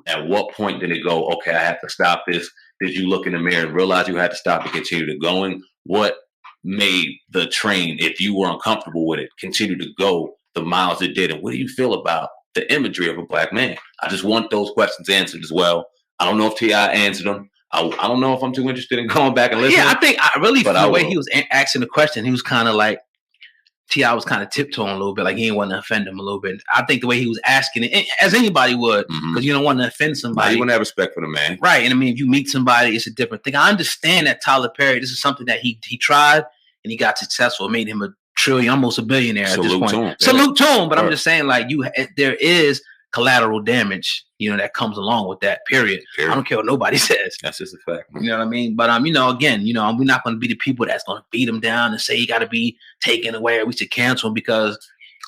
At what point did it go, okay, I have to stop this? Did you look in the mirror and realize you had to stop and continue to going? What made the train, if you were uncomfortable with it, continue to go the miles it did? And what do you feel about the imagery of a black man? I just want those questions answered as well. I don't know if T.I. answered them. I don't know if I'm too interested in going back and listening. Yeah, I think the way he was asking the question, he was kind of like, T.I. was kind of tiptoeing a little bit, like he didn't want to offend him a little bit. I think the way he was asking it, as anybody would, because you don't want to offend somebody. You want to have respect for the man. Right. And I mean, if you meet somebody, it's a different thing. I understand that Tyler Perry, this is something that he tried and he got successful. It made him a trillion, almost a billionaire at this point. Salute to him. But I'm just saying, like, there is collateral damage, that comes along with that, period. I don't care what nobody says. That's just a fact. You know what I mean? But, again, we're not going to be the people that's going to beat him down and say he got to be taken away or we should cancel him because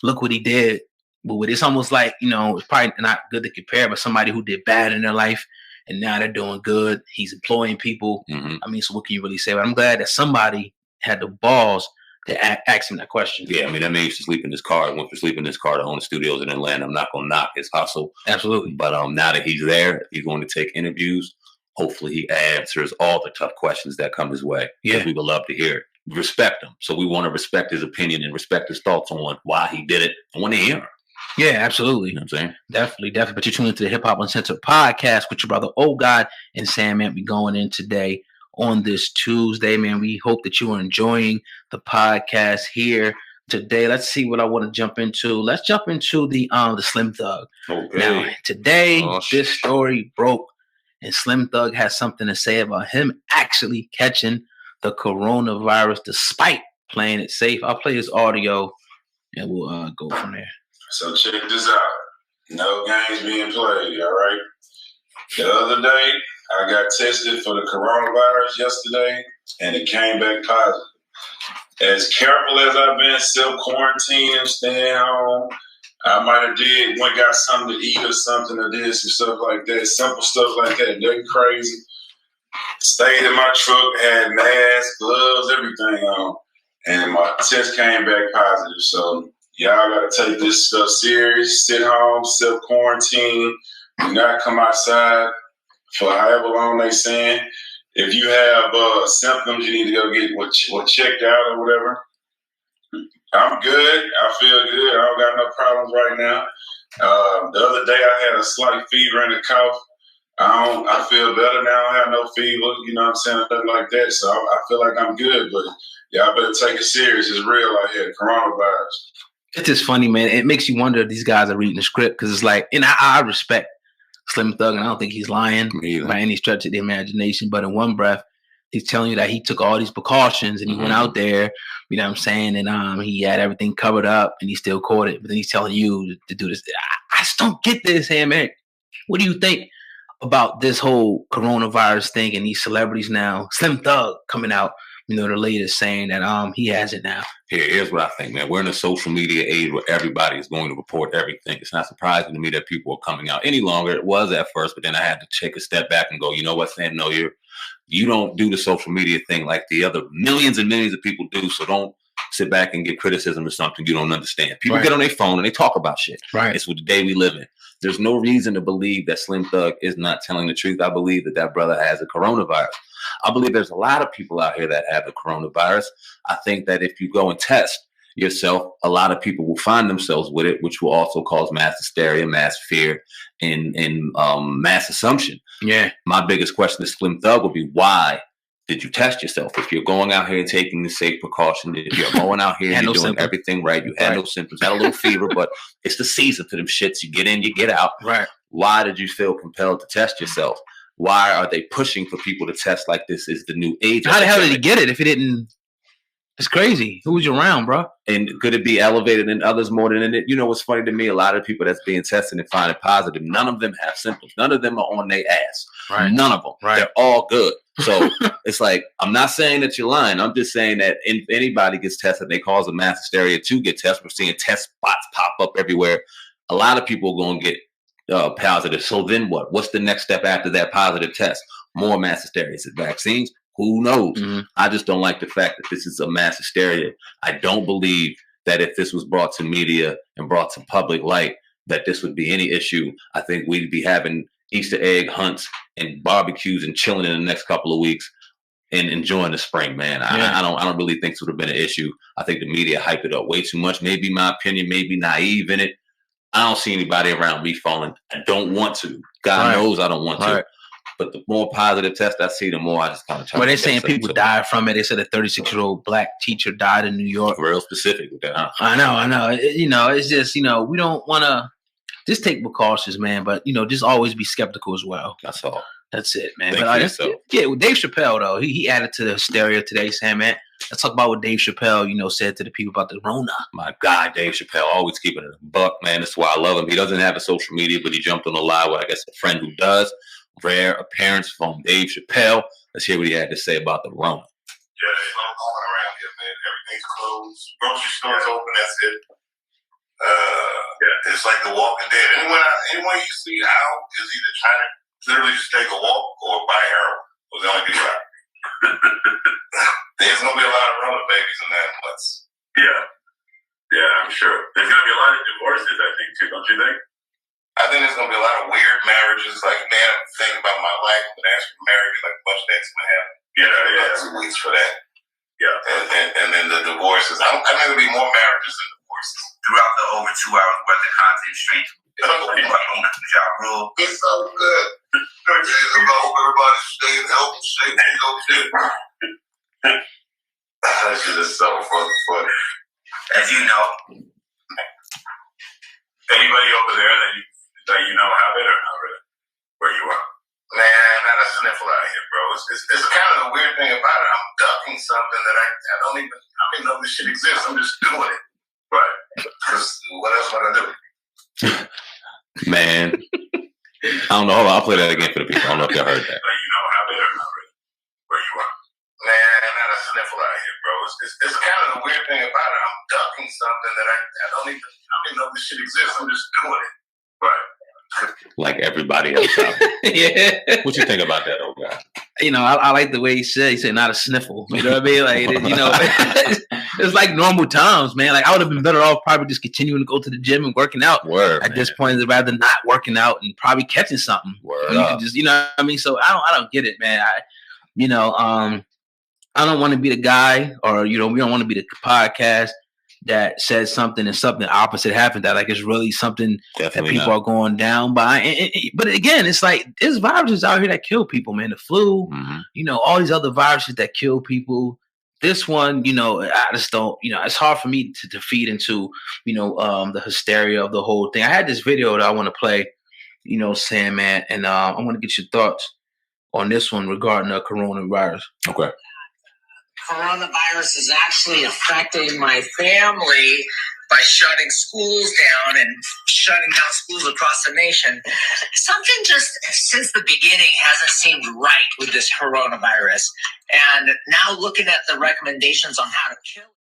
look what he did. But it's almost like, it's probably not good to compare, but somebody who did bad in their life and now they're doing good. He's employing people. I mean, so what can you really say? But I'm glad that somebody had the balls to ask him that question. Yeah, I mean, that man used to sleep in his car. Went to sleep in his car to own the studios in Atlanta. I'm not going to knock his hustle. Absolutely. But now that he's there, he's going to take interviews. Hopefully he answers all the tough questions that come his way. Yeah. We would love to hear it. Respect him. So we want to respect his opinion and respect his thoughts on why he did it. I want to hear him. Yeah, absolutely. You know what I'm saying? Definitely. But you're tuning into the Hip Hop Uncensored podcast with your brother, Old God, and Sam, man. We going in today on this Tuesday, man. We hope that you are enjoying the podcast here today. Let's see what I want to jump into. Let's jump into the Slim Thug. Okay. Now, today, this story broke, and Slim Thug has something to say about him actually catching the coronavirus despite playing it safe. I'll play his audio, and we'll go from there. So check this out. No games being played, all right? The other day, I got tested for the coronavirus yesterday, and it came back positive. As careful as I've been self-quarantining, staying home, I might have went got something to eat or something or this and stuff like that, simple stuff like that, nothing crazy. Stayed in my truck, had masks, gloves, everything on, and my test came back positive. So y'all got to take this stuff serious, sit home, self-quarantine, do not come outside for however long they saying. If you have symptoms, you need to go get what checked out or whatever. I'm good. I feel good. I don't got no problems right now. The other day I had a slight fever and a cough. I feel better now. I don't have no fever, you know what I'm saying, nothing like that. So I feel like I'm good, but y'all better take it serious. It's real out here, coronavirus. It's just funny, man. It makes you wonder if these guys are reading the script because it's like, and I respect Slim Thug, and I don't think he's lying by any stretch of the imagination. But in one breath, he's telling you that he took all these precautions and he went out there, you know what I'm saying, and he had everything covered up and he still caught it. But then he's telling you to do this. I just don't get this, man. What do you think about this whole coronavirus thing and these celebrities now? Slim Thug coming out, the latest saying that he has it now. Here's what I think, man. We're in a social media age where everybody is going to report everything. It's not surprising to me that people are coming out any longer. It was at first, but then I had to take a step back and go, you know what, Sam? No, you don't do the social media thing like the other millions and millions of people do. So don't sit back and get criticism or something you don't understand. People get on their phone and they talk about shit. Right. It's what the day we live in. There's no reason to believe that Slim Thug is not telling the truth. I believe that brother has a coronavirus. I believe there's a lot of people out here that have the coronavirus. I think that if you go and test yourself, a lot of people will find themselves with it, which will also cause mass hysteria, mass fear, and mass assumption. Yeah. My biggest question to Slim Thug would be, why did you test yourself? If you're going out here and taking the safe precaution, if you're going out here and you're doing everything right, you had no symptoms, had a little fever, but it's the season for them shits. You get in, you get out. Right. Why did you feel compelled to test yourself? Why are they pushing for people to test like this is the new age? How the hell did he get it if he didn't? It's crazy. Who was you around, bro? And could it be elevated in others more than in it? You know what's funny to me? A lot of people that's being tested and finding positive, none of them have symptoms. None of them are on their ass. Right. None of them. Right. They're all good. So it's like, I'm not saying that you're lying. I'm just saying that if anybody gets tested, they cause a mass hysteria to get tested. We're seeing test spots pop up everywhere. A lot of people are going to get positive. So then what? What's the next step after that positive test? More mass hysteria. Is it vaccines? Who knows? Mm-hmm. I just don't like the fact that this is a mass hysteria. I don't believe that if this was brought to media and brought to public light, that this would be any issue. I think we'd be having Easter egg hunts and barbecues and chilling in the next couple of weeks and enjoying the spring, man. I don't really think this would have been an issue. I think the media hyped it up way too much. Maybe my opinion, maybe naive in it. I don't see anybody around me falling. I don't want to. God knows I don't want to. But the more positive tests I see, the more I just kind of. Well, they're saying people died from it. They said a 36-year-old black teacher died in New York. Real specific with that, huh? I know. It's just, we don't want to just take precautions, man. But, just always be skeptical as well. That's all. That's it, man. But with Dave Chappelle, though, he added to the hysteria today, saying, man, let's talk about what Dave Chappelle, said to the people about the Rona. My God, Dave Chappelle, always keeping it a buck, man. That's why I love him. He doesn't have a social media, but he jumped on the live with, I guess, a friend who does. Rare appearance from Dave Chappelle. Let's hear what he had to say about the Rona. Yeah, there's no going around here, man. Everything's closed. Grocery stores open, that's it. It's like The Walking Dead. Anyone you see out is either trying to literally just take a walk or buy heroin. Those are the only people out. There's going to be a lot of Rona babies in 9 months. Yeah, I'm sure. There's going to be a lot of divorces, I think, too, don't you think? I think there's going to be a lot of weird marriages. Like, man, I'm thinking about my life when I asked for marriage, like a bunch of things going to happen. About 2 weeks for that. And then the divorces. I think there'll be more marriages than divorces. Throughout the over 2 hours worth of content straight. It's so good. I hope everybody's staying healthy, safe. This shit is so funny. As you know, anybody over there that you know have it or not really? Where you are? Man, not a sniffle out here, bro. It's kind of the weird thing about it. I'm ducking something that I don't even know this shit exists. I'm just doing it. Right. Because what else would I do? Man. I don't know. Hold on. I'll play that again for the people. I don't know if y'all heard that. You know have it or not really? Where you are? Man, not a sniffle out here, bro. It's kind of the weird thing about it. I'm ducking something that I don't even know this shit exists. I'm just doing it. Right. Like everybody else out there. Yeah. What you think about that, old guy? I like the way he said not a sniffle. You know what I mean? Like, it's like normal times, man. Like, I would have been better off probably just continuing to go to the gym and working out. At this point, I'd rather not working out and probably catching something. Just, you know what I mean? So I don't get it, man. I don't want to be the guy, or we don't want to be the podcast that says something and something opposite happened, that like it's really something Definitely that people are going down by. But again, it's like there's viruses out here that kill people, man. The flu, all these other viruses that kill people. This one, I just don't, it's hard for me to feed into, the hysteria of the whole thing. I had this video that I want to play, saying, man, and I want to get your thoughts on this one regarding the coronavirus. Okay. Coronavirus is actually affecting my family by shutting schools down and shutting down schools across the nation. Something just since the beginning hasn't seemed right with this coronavirus. And now looking at the recommendations on how to kill it.